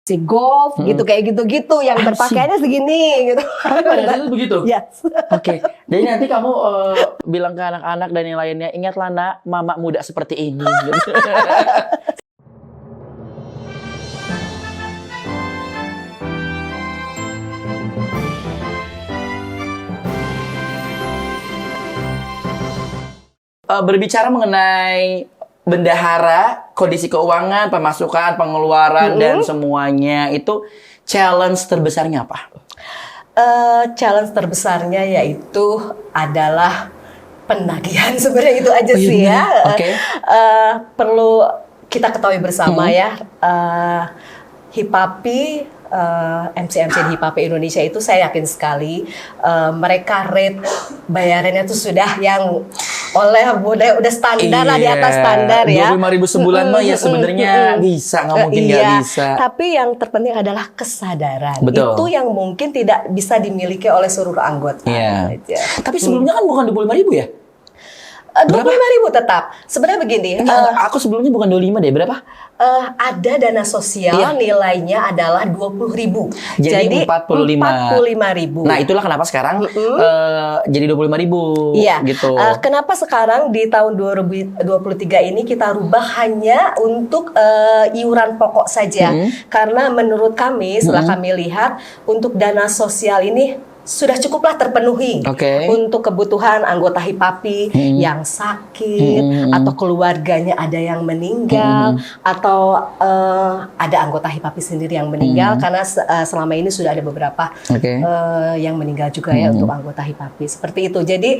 si golf gitu kayak gitu-gitu yang berpakaiannya segini gitu. Tapi pada saat itu begitu? Yes. Oke. Jadi nanti kamu bilang ke anak-anak dan yang lainnya, ingatlah nak, mama muda seperti ini. Gitu. Berbicara mengenai bendahara, kondisi keuangan, pemasukan, pengeluaran, dan semuanya, itu challenge terbesarnya apa? Challenge terbesarnya yaitu adalah penagihan. Sebenarnya itu aja sih ya. Oke. Perlu kita ketahui bersama ya, Hipapi, MC-MC di Hipapi Indonesia itu saya yakin sekali mereka rate bayarannya itu sudah yang udah standar lah, di atas standar ya. 25.000 sebulan mah ya sebenarnya bisa, nggak mungkin nggak bisa. Tapi yang terpenting adalah kesadaran. Betul. Itu yang mungkin tidak bisa dimiliki oleh seluruh anggota. Iya. Tapi sebelumnya kan bukan 25.000 ya? 25.000 tetap. Sebenarnya begini. Aku sebelumnya bukan 25 deh, berapa? Ada dana sosial nilainya adalah 20.000. Jadi 45.000. 45.000. Nah, itulah kenapa sekarang jadi 25.000 Iya. gitu. Kenapa sekarang di tahun 2023 ini kita rubah hanya untuk iuran pokok saja? Karena menurut kami setelah kami lihat untuk dana sosial ini sudah cukuplah terpenuhi untuk kebutuhan anggota Hipapi yang sakit atau keluarganya ada yang meninggal atau ada anggota Hipapi sendiri yang meninggal karena selama ini sudah ada beberapa yang meninggal juga ya untuk anggota Hipapi seperti itu. Jadi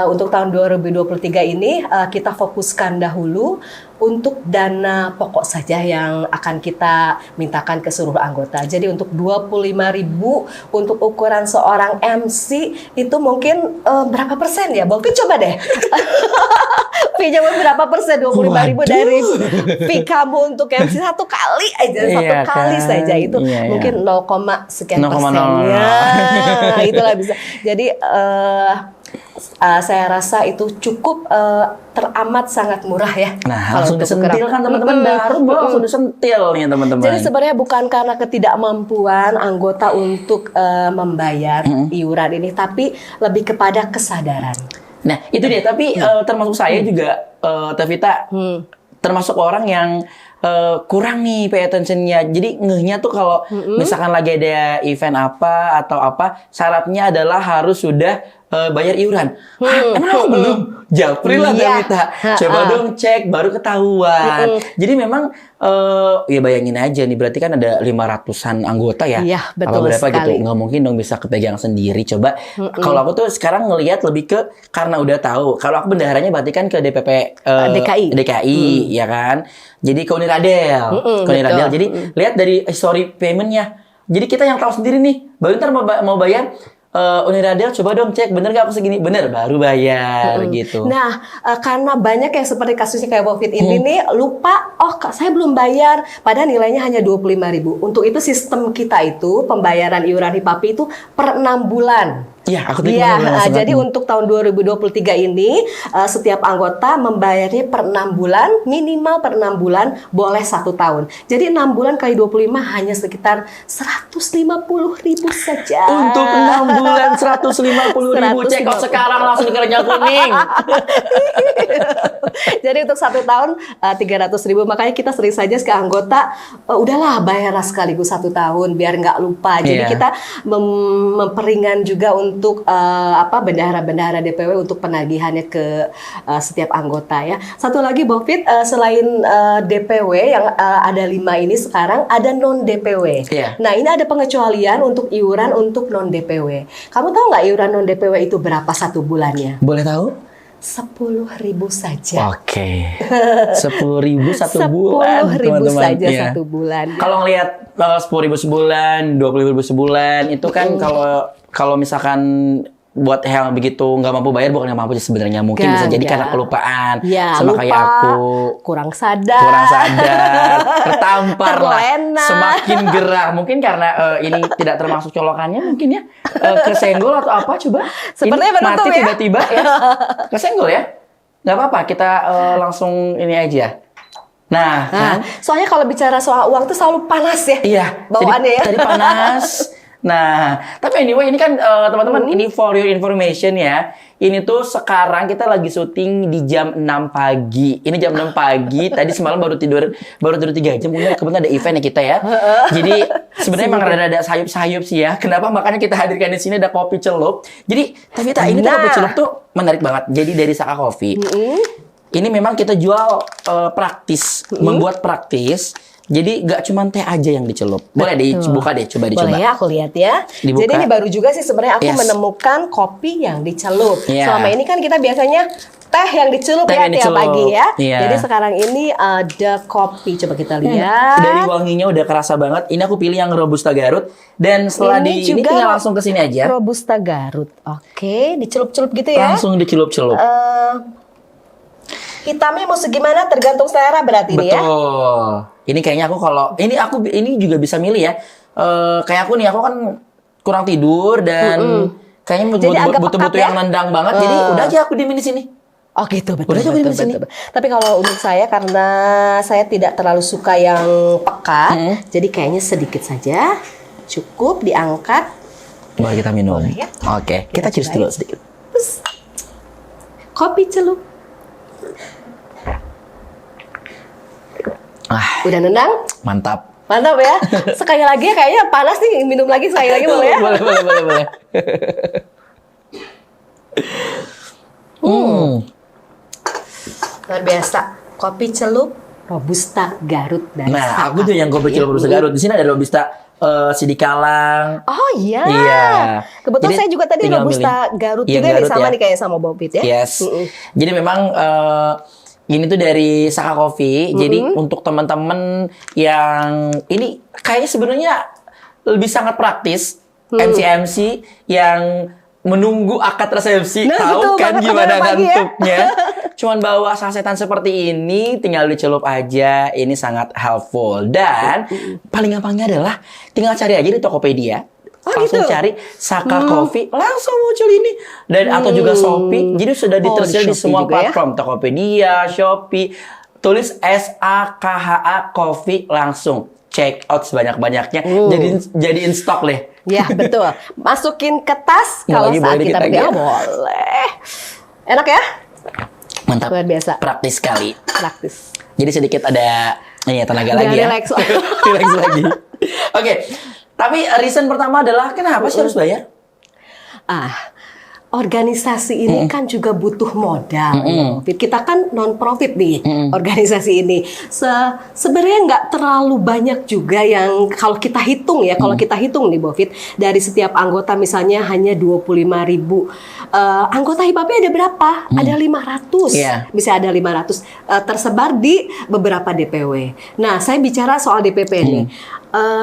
untuk tahun 2023 ini kita fokuskan dahulu untuk dana pokok saja yang akan kita mintakan ke seluruh anggota. Jadi untuk 25.000 untuk ukuran seorang MC itu mungkin berapa persen ya? Mungkin coba deh. Pinjaman berapa persen? 25.000 dari fee kamu untuk MC satu kali aja, satu kali saja itu mungkin 0, sekian persennya. Itulah bisa. Jadi saya rasa itu cukup teramat sangat murah ya. Nah, langsung disentil kan teman-teman, baru langsung disentil nih teman-teman. Jadi sebenarnya bukan karena ketidakmampuan anggota untuk membayar iuran ini, tapi lebih kepada kesadaran. Nah, itu dia. Tapi termasuk saya juga, Tevita, termasuk orang yang kurang nih pay attention-nya. Jadi ngehnya tuh kalau misalkan lagi ada event apa atau apa, syaratnya adalah harus sudah bayar iuran. Emang aku belum? Japri lah Tevita. Coba dong cek, baru ketahuan. Jadi memang ya bayangin aja nih, berarti kan ada 500-an anggota ya. Iya, betul apa berapa sekali. gitu. Nggak mungkin dong bisa kepegang sendiri. Coba kalau aku tuh sekarang ngelihat lebih ke karena udah tahu. Kalau aku bendaharanya berarti kan ke DPP DKI ya kan. Jadi ke Uniradel. Jadi lihat dari history payment-nya. Jadi kita yang tahu sendiri nih. Baru ntar mau bayar Uniradel, coba dong cek bener gak aku segini, bener baru bayar gitu. Nah, karena banyak yang seperti kasusnya kayak Bofit ini nih lupa, saya belum bayar, padahal nilainya hanya 25.000. Untuk itu sistem kita itu pembayaran iuran Hipapi itu per 6 bulan. Iya, aku jadi untuk tahun 2023 ini setiap anggota membayarnya per 6 bulan, minimal per 6 bulan, boleh 1 tahun. Jadi 6 bulan kali 25 hanya sekitar 150.000 saja. Untuk 6 bulan 150.000, cek out sekarang langsung di keranjang kuning. Jadi untuk 1 tahun 300.000, makanya kita sering saja ke anggota, udahlah bayarlah sekaligus 1 tahun biar nggak lupa. Jadi kita memperingan juga untuk bendahara-bendahara DPW untuk penagihannya ke setiap anggota ya. Satu lagi Bofit, selain DPW yang ada 5 ini sekarang ada non DPW. Nah ini ada pengecualian untuk iuran untuk non DPW. Kamu tahu nggak iuran non DPW itu berapa 1 bulannya? Boleh tahu? 10.000 saja. Oke. 10.000 1 bulan. 10.000 saja 1 bulan. Kalau ngelihat 10.000 sebulan, 20.000 sebulan itu kan kalau misalkan buat yang begitu nggak mampu bayar, bukan nggak mampu sih sebenarnya, mungkin bisa jadi karena kelupaan, sama lupa, kayak aku kurang sadar, tertampar lah, terlena, semakin gerah, mungkin karena ini tidak termasuk colokannya mungkin ya, kesenggol atau apa coba, sepertinya ini mati ya? Tiba-tiba ya, kesenggol ya, nggak apa-apa, kita langsung ini aja. Nah, kan? Soalnya kalau bicara soal uang tuh selalu panas ya. Iya, bawaannya ya. Jadi panas. Nah, tapi anyway ini kan teman-teman ini for your information ya. Ini tuh sekarang kita lagi syuting di jam 6 pagi. Ini jam 6 pagi. Tadi semalam baru tidur 3 jam. Kebetulan ada event ya kita ya. Jadi sebenarnya emang ada sayup-sayup sih ya. Kenapa? Makanya kita hadirkan di sini ada kopi celup. Jadi Tevita ini tuh kopi celup tuh menarik banget. Jadi dari Saka Coffee. Ini memang kita jual praktis, membuat praktis. Jadi gak cuma teh aja yang dicelup. Boleh dibuka deh, coba dicoba. Boleh ya, aku lihat ya. Dibuka. Jadi ini baru juga sih sebenarnya aku menemukan kopi yang dicelup. Selama ini kan kita biasanya teh yang dicelup ya tiap pagi ya. Jadi sekarang ini ada kopi. Coba kita lihat. Dari wanginya udah kerasa banget. Ini aku pilih yang Robusta Garut. Dan setelah ini tinggal langsung ke sini aja. Robusta Garut. Oke, dicelup-celup gitu ya. Langsung dicelup-celup. Hitamnya mau segimana tergantung selera berarti ini ya. Betul. Ini kayaknya aku kalau ini juga bisa milih ya. Kayak aku nih, aku kan kurang tidur dan kayaknya butuh yang nendang banget. Jadi udah aja aku diemin di sini. Oh gitu, betul. Tapi kalau untuk saya karena saya tidak terlalu suka yang pekat, jadi kayaknya sedikit saja. Cukup diangkat. Boleh kita minum. Boleh, ya? Oke, kita cheers dulu sedikit. Kopi celup. Udah nendang? Mantap. Mantap ya. Sekali lagi kayaknya panas nih, minum lagi sekali lagi boleh ya? Boleh. Luar biasa. Kopi celup Robusta Garut dari Saka. Aku tuh yang kopi celup Robusta Garut. Di sini ada Robusta Sidikalang. Oh iya. Kebetulan saya juga tadi Robusta Garut juga nih, sama nih kayak sama Bobit ya. Yes. Jadi memang ini tuh dari Saka Coffee. Jadi untuk teman-teman yang ini kayaknya sebenarnya lebih sangat praktis, MC yang menunggu akad resepsi, tahu kan gimana ngantuknya. Cuman bawa sasetan seperti ini, tinggal dicelup aja. Ini sangat helpful. Dan paling gampangnya adalah tinggal cari aja di Tokopedia. Langsung cari Saka Coffee, langsung muncul ini. Dan atau juga Shopee. Jadi sudah tersedia di semua platform. Tokopedia, Shopee. Tulis SAKHA Coffee, langsung check out sebanyak-banyaknya. Jadiin stok deh. Ya betul. Masukin ke tas kalau saat kita pergi. Boleh. Enak ya? Mantap. Luar biasa. Praktis sekali. Praktis. Jadi sedikit ada tenaga lagi ya. Relax lagi. Oke. Tapi reason pertama adalah kenapa sih harus bayar? Organisasi ini kan juga butuh modal. Kita kan non-profit nih, organisasi ini. Sebenarnya nggak terlalu banyak juga yang kalau kita hitung ya, kalau kita hitung nih Bovit, dari setiap anggota misalnya hanya 25.000. Anggota HIPAPI ada berapa? Ada 500. Bisa ada 500 tersebar di beberapa DPW. Nah, saya bicara soal DPP nih.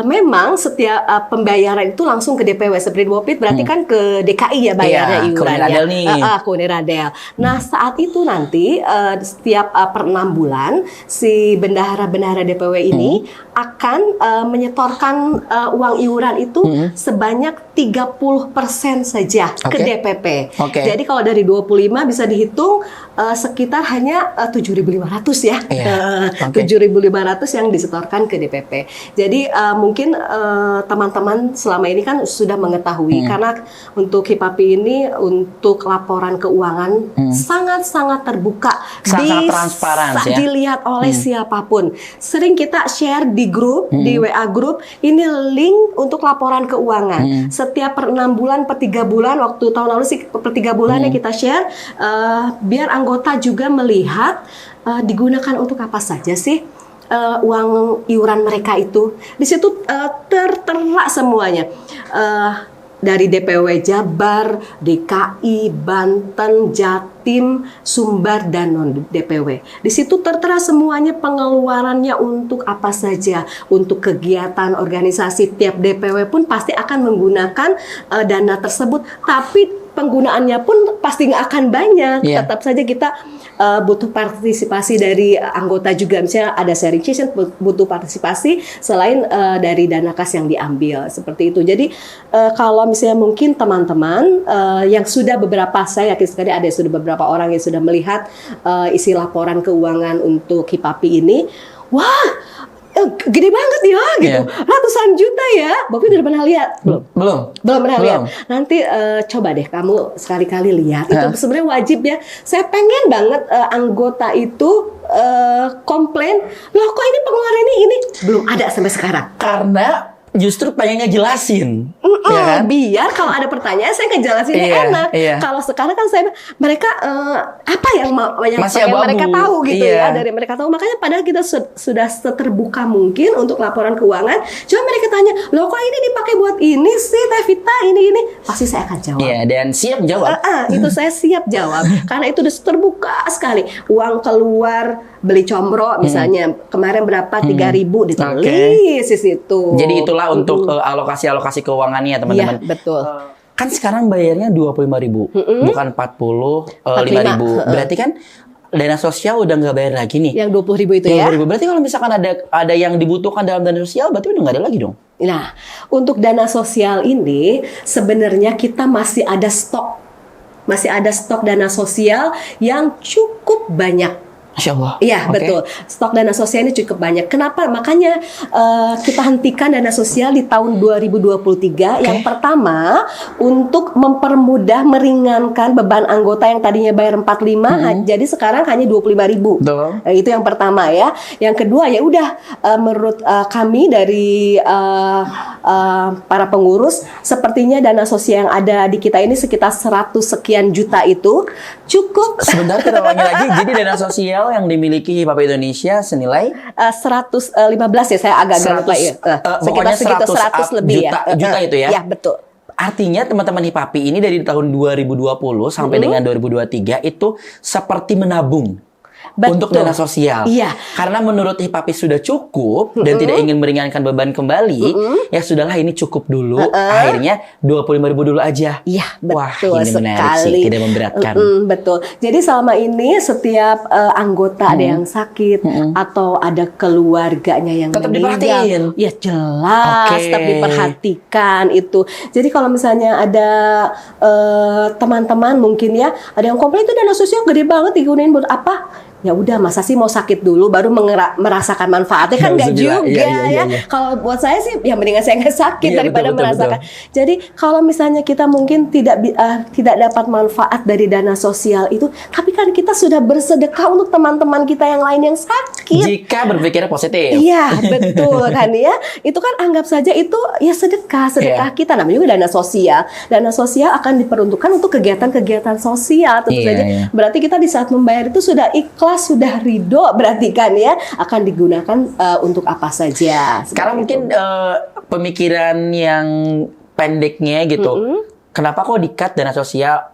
Memang setiap pembayaran itu langsung ke DPW seperti Bopit, berarti kan ke DKI ya bayarnya iurannya. Kuniradel. Nah saat itu nanti setiap per 6 bulan si bendahara-bendahara DPW ini akan menyetorkan uang iuran itu sebanyak 30% saja ke DPP. Jadi kalau dari 25 bisa dihitung sekitar hanya 7.500 ya. 7.500 yang disetorkan ke DPP. Jadi mungkin teman-teman selama ini kan sudah mengetahui karena untuk HIPAPI ini untuk laporan keuangan sangat-sangat terbuka, sangat transparan ya. Dilihat oleh siapapun. Sering kita share di grup, di WA grup, ini link untuk laporan keuangan. Setiap per 6 bulan, per 3 bulan, waktu tahun lalu sih per 3 bulan ya kita share, biar anggota juga melihat digunakan untuk apa saja sih uang iuran mereka itu. Di situ tertera semuanya. Dari DPW Jabar, DKI, Banten, Jatim, Sumbar, dan non-DPW. Di situ tertera semuanya pengeluarannya untuk apa saja. Untuk kegiatan organisasi tiap DPW pun pasti akan menggunakan dana tersebut. Tapi penggunaannya pun pasti nggak akan banyak. Tetap saja kita butuh partisipasi dari anggota juga. Misalnya ada sharing session, butuh partisipasi selain dari dana kas yang diambil. Seperti itu. Jadi kalau misalnya mungkin teman-teman yang sudah beberapa, saya yakin sekali ada sudah beberapa orang yang sudah melihat isi laporan keuangan untuk HIPAPI ini, wah, gede banget ya gitu, ratusan juta ya. Bobi udah pernah lihat? Belum pernah lihat. Nanti coba deh kamu sekali-kali lihat. Itu sebenarnya wajib ya. Saya pengen banget anggota itu komplain, loh kok ini pengeluarannya ini belum ada sampai sekarang. Karena justru pengen ngejelasin, ya kan? Biar kalau ada pertanyaan saya ngejelasinnya enak. Kalau sekarang kan mereka apa yang masih mereka tahu gitu ya, dari mereka tahu. Makanya padahal kita sudah seterbuka mungkin untuk laporan keuangan. Cuma mereka tanya, loh kok ini dipakai buat ini sih, Tevita, ini. Pasti saya akan jawab. Iya, dan siap jawab. Itu saya siap jawab karena itu udah terbuka sekali. Uang keluar beli combro misalnya kemarin berapa 3.000 ditulis di situ. Jadi itulah untuk alokasi keuangannya teman-teman. Iya, betul. Kan sekarang bayarnya 25.000, bukan 45.000. Berarti kan dana sosial udah nggak bayar lagi nih. Yang 20.000 itu ya. 20.000. Berarti kalau misalkan ada yang dibutuhkan dalam dana sosial, berarti udah nggak ada lagi dong. Nah, untuk dana sosial ini sebenarnya kita masih ada stok. Masih ada stok dana sosial yang cukup banyak. Masya Allah. Iya, betul. Stok dana sosial ini cukup banyak. Kenapa? Makanya kita hentikan dana sosial di tahun 2023. Yang pertama, untuk mempermudah meringankan beban anggota yang tadinya bayar 45, jadi sekarang hanya 25.000. Itu yang pertama ya. Yang kedua ya udah menurut kami dari para pengurus, sepertinya dana sosial yang ada di kita ini sekitar 100 sekian juta itu cukup. Sebentar kita ulangi lagi. Jadi dana sosial yang dimiliki HIPAP Indonesia senilai 115 ya, saya agak lupa ya. Sekitar segitu 100 lebih juta itu ya. Ya, betul. Artinya teman-teman HIPAPI ini dari tahun 2020 sampai dengan 2023 itu seperti menabung. Untuk dana sosial. Iya. Karena menurut HIPAPI sudah cukup dan tidak ingin meringankan beban kembali, ya sudahlah ini cukup dulu. Akhirnya 25.000 dulu aja. Iya, betul. Wah, ini menarik sih, tidak memberatkan. Betul. Jadi selama ini setiap anggota ada yang sakit atau ada keluarganya yang tetap meninggal, diperhatiin. ya jelas, tetap diperhatikan itu. Jadi kalau misalnya ada teman-teman mungkin ya, ada yang komplain itu dana sosial gede banget digunain buat apa? Ya udah, masa sih mau sakit dulu baru merasakan manfaatnya, kan nggak juga ya. Kalau buat saya sih ya mendingan saya nggak sakit daripada merasakan. Jadi kalau misalnya kita mungkin tidak dapat manfaat dari dana sosial itu, tapi kan kita sudah bersedekah untuk teman-teman kita yang lain yang sakit. Jika berpikirnya positif. Iya, betul kan ya. Itu kan anggap saja itu ya sedekah kita, namanya juga dana sosial. Dana sosial akan diperuntukkan untuk kegiatan-kegiatan sosial tentu saja. Berarti kita di saat membayar itu sudah ikhlas, sudah ridho, berarti kan ya akan digunakan untuk apa saja. Sekarang mungkin pemikiran yang pendeknya gitu. Kenapa kok di-cut dana sosial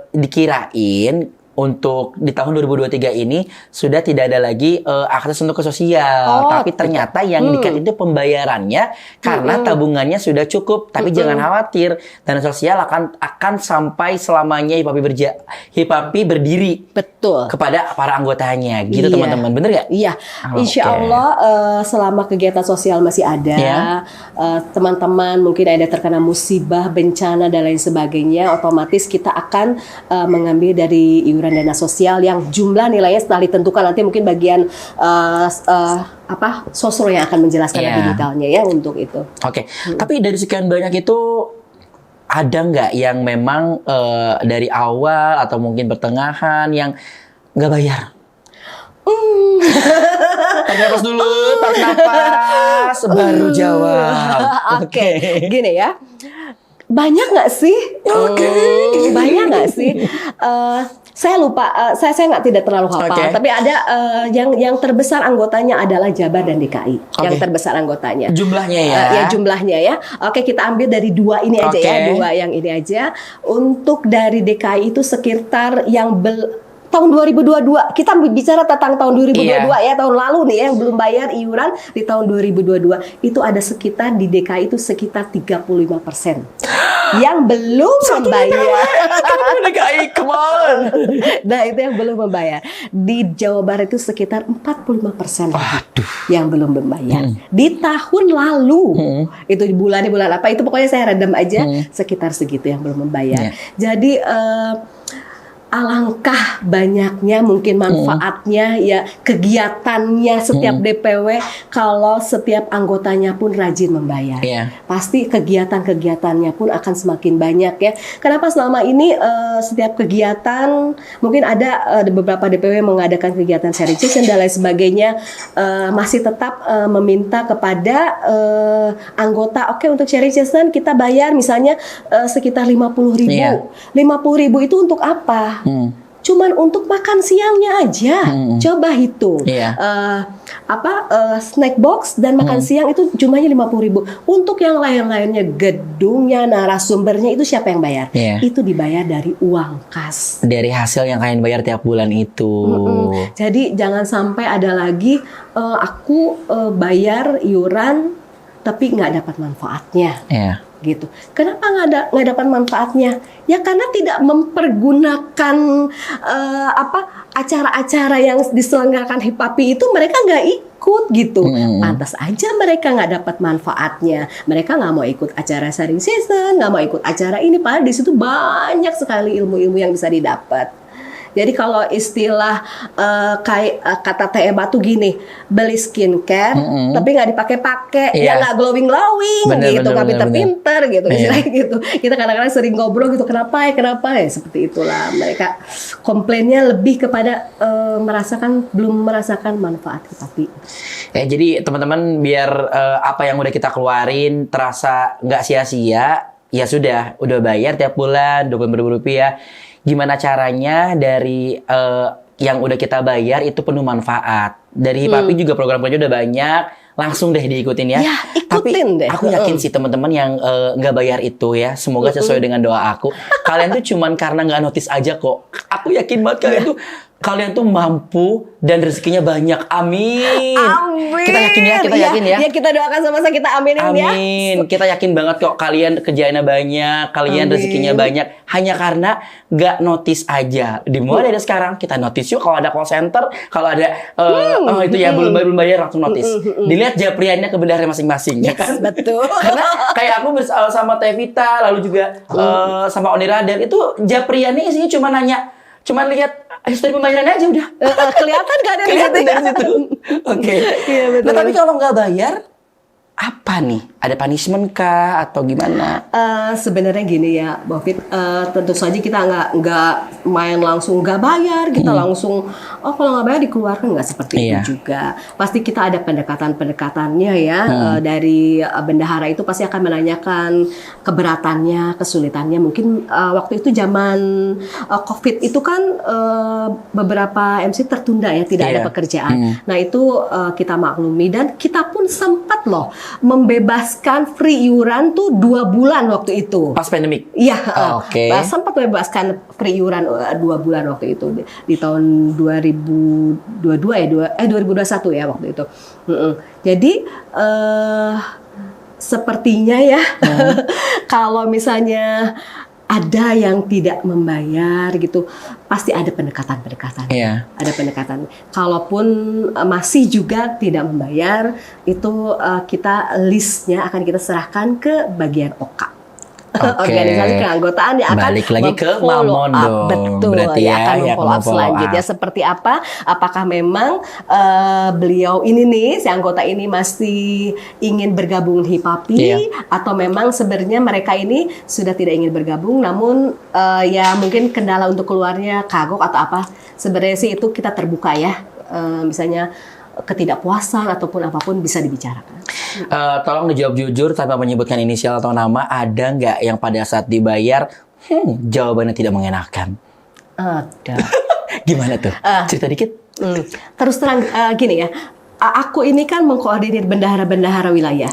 dikirain untuk di tahun 2023 ini sudah tidak ada lagi akses untuk ke sosial, tapi ternyata yang di-cut itu pembayarannya karena tabungannya sudah cukup. Tapi jangan khawatir, dana sosial akan sampai selamanya HIPAPI berdiri. Betul. Kepada para anggotanya, gitu teman-teman, bener nggak? Iya, insya Allah selama kegiatan sosial masih ada, teman-teman mungkin ada terkena musibah, bencana dan lain sebagainya, otomatis kita akan mengambil dari iuran dana sosial yang jumlah nilainya setelah ditentukan nanti mungkin bagian sosro yang akan menjelaskan lebih detailnya ya untuk itu. Oke. Tapi dari sekian banyak itu ada nggak yang memang dari awal atau mungkin pertengahan yang nggak bayar? Tarik nafas dulu, tarik nafas, baru jawab. Oke. Gini ya. Banyak nggak sih? Banyak nggak sih? Saya lupa, saya tidak terlalu hafal. Tapi ada yang terbesar anggotanya adalah Jabar dan DKI. Yang terbesar anggotanya. Jumlahnya ya? Ya jumlahnya ya. Oke, kita ambil dari dua ini aja ya, dua yang ini aja. Untuk dari DKI itu sekitar yang tahun 2022, kita bicara tentang tahun 2022 ya, tahun lalu nih ya, yang belum bayar iuran di tahun 2022 itu ada sekitar di DKI itu sekitar 35% yang belum membayar. DKI, come on. Nah itu yang belum membayar. Di Jawa Barat itu sekitar 45% yang belum membayar. Di tahun lalu itu di bulan apa itu pokoknya saya redam aja sekitar segitu yang belum membayar. Jadi alangkah banyaknya mungkin manfaatnya ya kegiatannya setiap DPW kalau setiap anggotanya pun rajin membayar. Pasti kegiatan-kegiatannya pun akan semakin banyak ya. Kenapa selama ini setiap kegiatan mungkin ada beberapa DPW mengadakan kegiatan sharing session dan lain sebagainya, masih tetap meminta kepada anggota, oke, untuk sharing session kita bayar misalnya sekitar 50.000. 50.000 itu untuk apa? Cuman untuk makan siangnya aja. Coba hitung. Snack box dan makan siang itu jumlahnya 50.000. Untuk yang lain-lainnya, gedungnya, narasumbernya, itu siapa yang bayar? Itu dibayar dari uang kas. Dari hasil yang kalian bayar tiap bulan itu. Jadi jangan sampai ada lagi aku bayar iuran tapi nggak dapat manfaatnya. Gitu. Kenapa nggak dapat manfaatnya? Ya karena tidak mempergunakan acara-acara yang diselenggarakan HIPAPI itu, mereka nggak ikut gitu. Pantas aja mereka nggak dapat manfaatnya. Mereka nggak mau ikut acara sharing session, nggak mau ikut acara ini. Padahal di situ banyak sekali ilmu-ilmu yang bisa didapat. Jadi kalau istilah kata Teh Eba tuh gini, beli skincare tapi nggak dipakai-pakai, ya nggak glowing gitu, nggak pinter-pinter gitu, istilahnya gitu. Kita kadang-kadang sering ngobrol gitu, kenapa ya seperti itulah. Mereka komplainnya lebih kepada belum merasakan manfaat tapi. Jadi teman-teman biar apa yang udah kita keluarin terasa nggak sia-sia, ya sudah bayar tiap bulan Rp20.000. Gimana caranya dari yang udah kita bayar itu penuh manfaat. Dari HIPAPI juga program-programnya udah banyak, langsung deh diikutin ya. Ikutin deh. Aku yakin sih teman-teman yang nggak bayar itu ya, semoga sesuai dengan doa aku. Kalian tuh cuman karena nggak notice aja kok. Aku yakin banget kalian tuh mampu dan rezekinya banyak. Amin. Kita yakin ya. Ya kita doakan sama-sama, kita aminin ya. Amin. Kita yakin banget kok kalian kerjaannya banyak, kalian rezekinya banyak. Hanya karena nggak notice aja. Dimulai dari sekarang kita notice yuk kalau ada call center, kalau ada itu ya belum bayar langsung notice. Dilihat japriannya ke bendahara masing-masing ya kan. Betul. Karena kayak aku sama Tevita lalu juga sama Oni Raden itu japriannya isinya cuma lihat histori pembayaran aja udah. Kelihatan gak dari situ. Oke. Nah tapi kalau nggak bayar, apa nih? Ada punishment kah atau gimana? Sebenarnya gini ya, Mbak Fit. Tentu saja kita nggak main langsung nggak bayar, kita langsung kalau nggak bayar dikeluarkan, nggak seperti itu juga. Pasti kita ada pendekatan-pendekatannya ya. Dari bendahara itu pasti akan menanyakan keberatannya, kesulitannya. Mungkin waktu itu zaman COVID itu kan beberapa MC tertunda ya, tidak ada pekerjaan. Nah itu kita maklumi dan kita pun sempat loh membebaskan free iuran tuh 2 bulan waktu itu. Pas pandemik? Iya. Sempat membebaskan free iuran 2 bulan waktu itu di tahun 2021 ya waktu itu. Jadi sepertinya ya kalau misalnya ada yang tidak membayar gitu, pasti ada pendekatan-pendekatan. Ada pendekatan. Kalaupun masih juga tidak membayar, itu kita listnya akan kita serahkan ke bagian OK. Organisasi keanggotaan yang akan balik lagi ke Mamon dong. Betul. Berarti akan follow up selanjutnya seperti apa? Apakah memang beliau ini nih, si anggota ini masih ingin bergabung HIPAPI atau memang sebenarnya mereka ini sudah tidak ingin bergabung, namun ya mungkin kendala untuk keluarnya kagok atau apa. Sebenarnya sih itu kita terbuka ya. Misalnya ketidakpuasan ataupun apapun bisa dibicarakan. Tolong dijawab jujur tanpa menyebutkan inisial atau nama. Ada nggak yang pada saat dibayar jawabannya tidak mengenakan? Ada. Gimana tuh? Cerita dikit. Terus terang gini ya. Aku ini kan mengkoordinir bendahara-bendahara wilayah.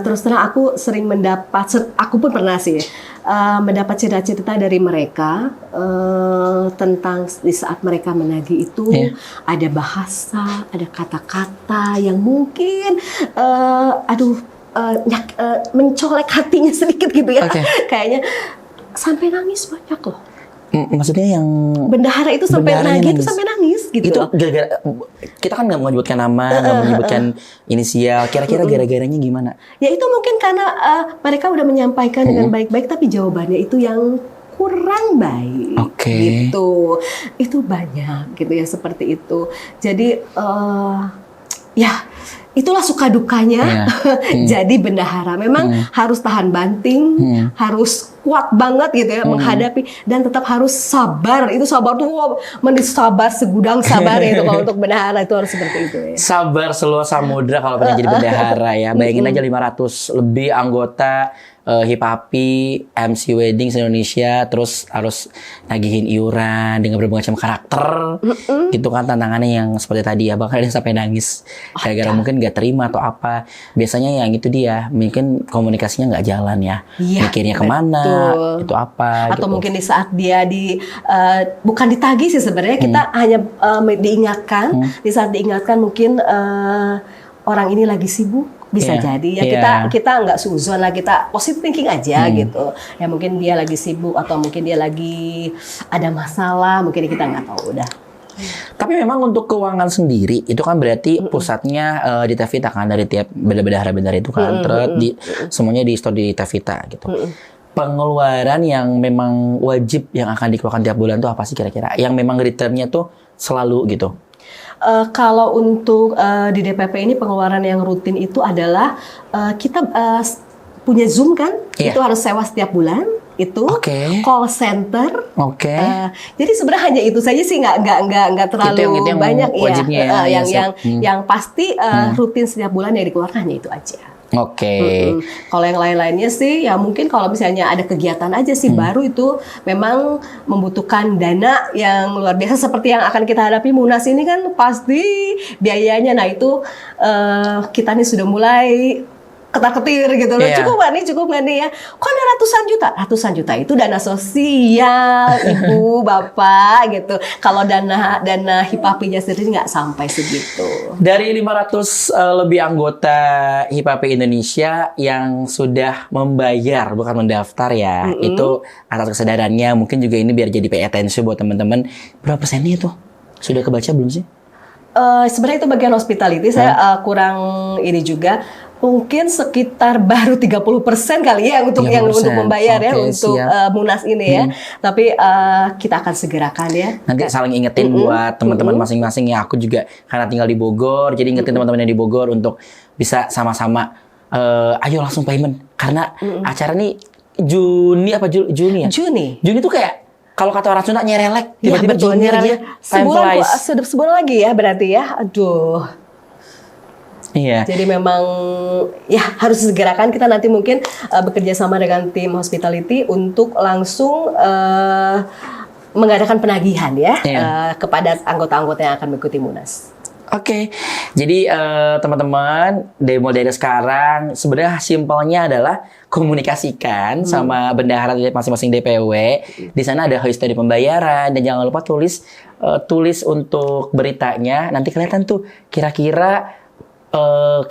Terus terang aku sering aku pun pernah sih mendapat cerita-cerita dari mereka tentang di saat mereka menagih itu ada bahasa, ada kata-kata yang mungkin mencolek hatinya sedikit gitu ya. Kayaknya sampai nangis banyak loh. Maksudnya yang bendahara itu sampai nangis gitu. Itu gara-gara kita kan nggak menyebutkan nama, nggak menyebutkan inisial. Kira-kira gara-garanya gimana? Ya itu mungkin karena mereka udah menyampaikan dengan baik-baik, tapi jawabannya itu yang kurang baik. Gitu. Itu banyak gitu ya seperti itu. Jadi ya itulah suka dukanya jadi bendahara. Memang harus tahan banting, harus kuat banget gitu ya menghadapi, dan tetap harus sabar. Itu sabar tuh sabar segudang sabar itu kalau untuk bendahara itu harus seperti itu ya. Sabar seluas samudra kalau pengen jadi bendahara ya. Bayangin aja 500 lebih anggota Hipapi, MC Wedding se-Indonesia, terus harus nagihin iuran dengan berbagai macam karakter. Gitu kan tantangannya yang seperti tadi ya, bahkan ada yang sampai nangis gara-gara mungkin gak terima atau apa. Biasanya yang itu dia, mungkin komunikasinya nggak jalan ya. Mikirnya kemana, itu apa. Atau gitu. mungkin di saat dia bukan ditagih sih sebenarnya, kita hanya diingatkan, di saat diingatkan mungkin orang ini lagi sibuk. Bisa jadi ya, kita nggak suzon lah, kita positive thinking aja gitu ya. Mungkin dia lagi sibuk atau mungkin dia lagi ada masalah, mungkin kita nggak tahu udah. Tapi memang untuk keuangan sendiri itu kan berarti pusatnya di Tevita kan, dari tiap bendahara itu kan semuanya di store di Tevita gitu. Pengeluaran yang memang wajib yang akan dikeluarkan tiap bulan tuh apa sih kira-kira? Yang memang returnnya tuh selalu gitu. Kalau untuk di DPP ini pengeluaran yang rutin itu adalah kita punya Zoom kan, itu harus sewa setiap bulan. Itu call center. Jadi sebenarnya hanya itu saja sih, nggak terlalu itu yang banyak wajibnya yang pasti rutin setiap bulan yang dikeluarkan hanya itu aja. Kalau yang lain-lainnya sih ya mungkin kalau misalnya ada kegiatan aja sih baru itu memang membutuhkan dana yang luar biasa, seperti yang akan kita hadapi Munas ini kan pasti biayanya. Nah itu kita nih sudah mulai ketar-ketir gitu loh. Cukup nggak nih ya? Kok ada ratusan juta itu dana sosial ibu bapak gitu. Kalau dana Hipapinya sendiri nggak sampai segitu. Dari 500 lebih anggota Hipapi Indonesia yang sudah membayar bukan mendaftar ya, itu atas kesadarannya, mungkin juga ini biar jadi pay attention buat teman-teman. Berapa persennya itu sudah kebaca belum sih? Sebenarnya itu bagian hospitality, saya kurang ini juga. Mungkin sekitar baru 30% kali ya untuk 30%. untuk membayar ya untuk siap. Munas ini ya. Tapi kita akan segerakan ya. Nanti saling ingetin buat teman-teman masing-masing ya. Aku juga karena tinggal di Bogor, jadi ingetin teman-teman yang di Bogor untuk bisa sama-sama ayo langsung payment, karena acara nih Juni apa Juni ya? Juni Tuh kayak kalau kata orang Sunda nyerelek, tiba-tiba Juni aja. Sebulan lagi ya berarti ya. Aduh. Iya. Jadi memang ya harus segerakan. Kita nanti mungkin bekerja sama dengan tim hospitality untuk langsung mengadakan penagihan ya kepada anggota-anggota yang akan mengikuti Munas. Jadi teman-teman, mulai dari sekarang sebenarnya simpelnya adalah komunikasikan sama bendahara masing-masing DPW. Di sana ada history pembayaran, dan jangan lupa tulis untuk beritanya. Nanti kelihatan tuh kira-kira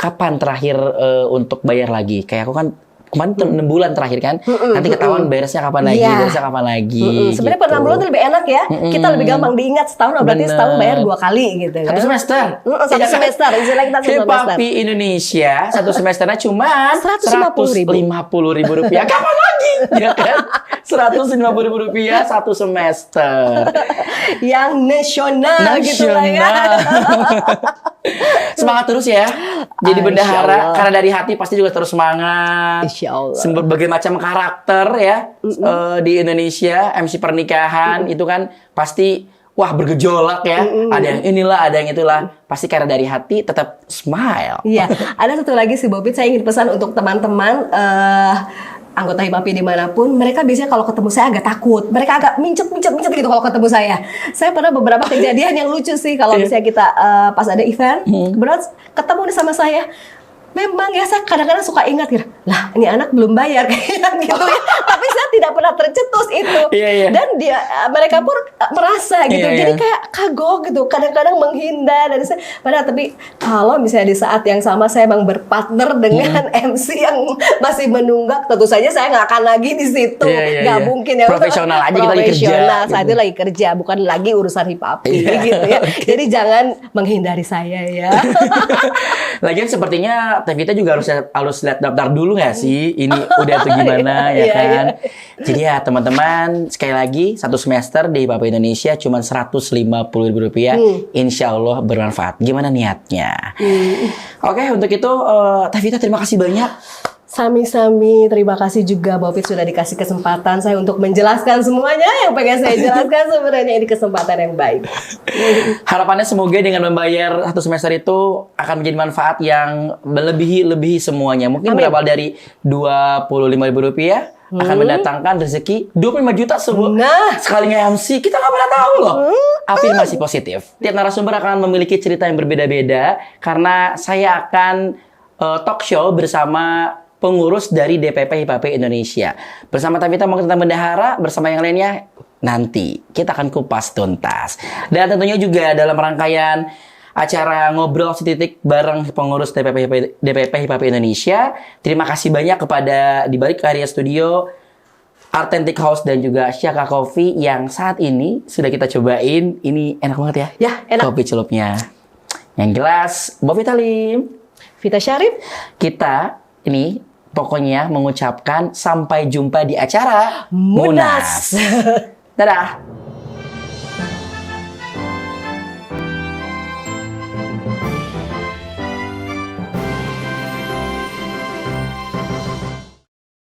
kapan terakhir untuk bayar lagi. Kayak aku kan kemarin 6 bulan terakhir kan, nanti ketahuan beresnya kapan lagi, Sebenarnya gitu. per 6 bulan itu lebih enak ya. Kita lebih gampang diingat setahun, berarti setahun bayar 2 kali gitu kan. Satu semester. Satu semester, istilah kita satu semester. Hipapi Indonesia satu semesternya cuma 150.000 rupiah. Kapan lagi? Ya kan? 150.000 rupiah satu semester. Yang nasional gitu lah ya. Semangat terus ya. Jadi bendahara, karena dari hati pasti juga terus semangat. Insyaallah. Berbagai macam karakter ya di Indonesia, MC pernikahan itu kan pasti wah bergejolak ya. Ada yang inilah, ada yang itulah. Pasti karena dari hati tetap smile. Iya. Ada satu lagi sih Bobit, saya ingin pesan untuk teman-teman anggota Hipapi dimanapun, mereka biasanya kalau ketemu saya agak takut. Mereka agak mincet gitu kalau ketemu saya. Saya pernah beberapa kejadian yang lucu sih kalau misalnya kita pas ada event, kebetulan ketemu nih sama saya. Memang ya saya kadang-kadang suka ingat gitu, lah ini anak belum bayar kayak gitu ya. Tapi saya tidak pernah tercetus itu. Dan mereka pun merasa gitu. Jadi kayak kagok gitu. Kadang-kadang menghindar dari saya. Padahal tapi kalau misalnya di saat yang sama saya memang berpartner dengan MC yang masih menunggak, tentu saja saya nggak akan lagi di situ. Nggak mungkin ya. Profesional aja kita lagi kerja. Saat itu lagi kerja, bukan lagi urusan Hipapi gitu ya. Jadi jangan menghindari saya ya. Lagian sepertinya Tevita juga harus lihat daftar dulu nggak sih? Ini udah tuh gimana ya Iya, kan? Jadi ya teman-teman, sekali lagi satu semester di IPAP Indonesia cuma Rp150.000. Insya Allah bermanfaat. Gimana niatnya? Oke, untuk itu Tevita terima kasih banyak. Sami-sami, terima kasih juga Bapak sudah dikasih kesempatan saya untuk menjelaskan semuanya yang pengen saya jelaskan sebenarnya ini kesempatan yang baik. Harapannya semoga dengan membayar satu semester itu akan menjadi manfaat yang melebihi semuanya. Mungkin berawal dari Rp25.000 akan mendatangkan rezeki 25 juta sekali nge-MC. Kita nggak pernah tahu loh. Afirmasi positif. Tiap narasumber akan memiliki cerita yang berbeda-beda karena saya akan talk show bersama pengurus dari DPP IPAP Indonesia. Bersama Tevita mau tentang bendahara, bersama yang lainnya nanti kita akan kupas tuntas. Dan tentunya juga dalam rangkaian acara ngobrol setitik bareng pengurus DPP IPAP Indonesia. Terima kasih banyak kepada di balik karya studio Authentic House dan juga Shaka Coffee yang saat ini sudah kita cobain. Ini enak banget ya. Ya, enak. Kopi celupnya. Yang jelas, Bob Vitalim, Vita Syarif, kita ini pokoknya mengucapkan sampai jumpa di acara Munas. Dadah.